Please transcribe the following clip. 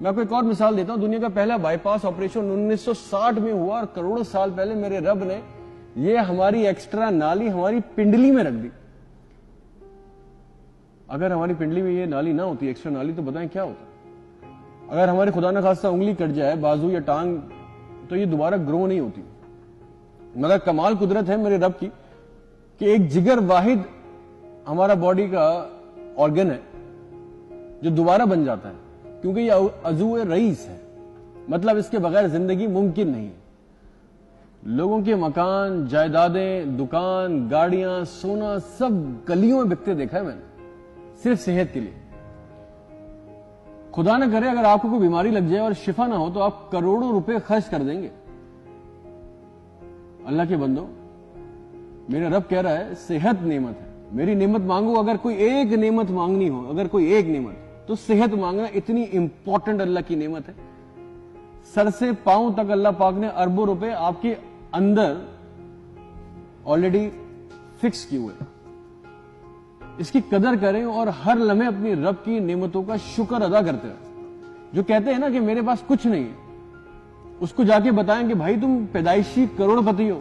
میں آپ کو ایک اور مثال دیتا ہوں. دنیا کا پہلا بائی پاس آپریشن 1960 میں ہوا اور کروڑوں سال پہلے میرے رب نے یہ ہماری ایکسٹرا نالی ہماری پنڈلی میں رکھ دی. اگر ہماری پنڈلی میں یہ نالی نہ ہوتی, ایکسٹرا نالی, تو بتائیں کیا ہوتا. اگر ہماری خدا نخواستہ انگلی کٹ جائے, بازو یا ٹانگ, تو یہ دوبارہ گرو نہیں ہوتی. مگر کمال قدرت ہے میرے رب کی کہ ایک جگر واحد ہمارا باڈی کا آرگن ہے جو دوبارہ بن جاتا ہے, کیونکہ یہ عضو رئیس ہے. مطلب اس کے بغیر زندگی ممکن نہیں ہے. لوگوں کے مکان, جائیدادیں, دکان, گاڑیاں, سونا سب گلیوں میں بکتے دیکھا ہے میں نے, صرف صحت کے لیے. خدا نہ کرے اگر آپ کو کوئی بیماری لگ جائے اور شفا نہ ہو تو آپ کروڑوں روپے خرچ کر دیں گے. اللہ کے بندو, میرا رب کہہ رہا ہے صحت نعمت ہے, میری نعمت مانگو. اگر کوئی ایک نعمت مانگنی ہو, اگر کوئی ایک نعمت, تو صحت مانگنا اتنی امپورٹنٹ اللہ کی نعمت ہے. سر سے پاؤں تک اللہ پاک نے اربوں روپے آپ کے اندر آلریڈی فکس کیے ہوئے. اس کی قدر کریں اور ہر لمحے اپنی رب کی نعمتوں کا شکر ادا کرتے رہیں. جو کہتے ہیں نا کہ میرے پاس کچھ نہیں ہے, اس کو جا کے بتائیں کہ بھائی تم پیدائشی کروڑ پتی ہو,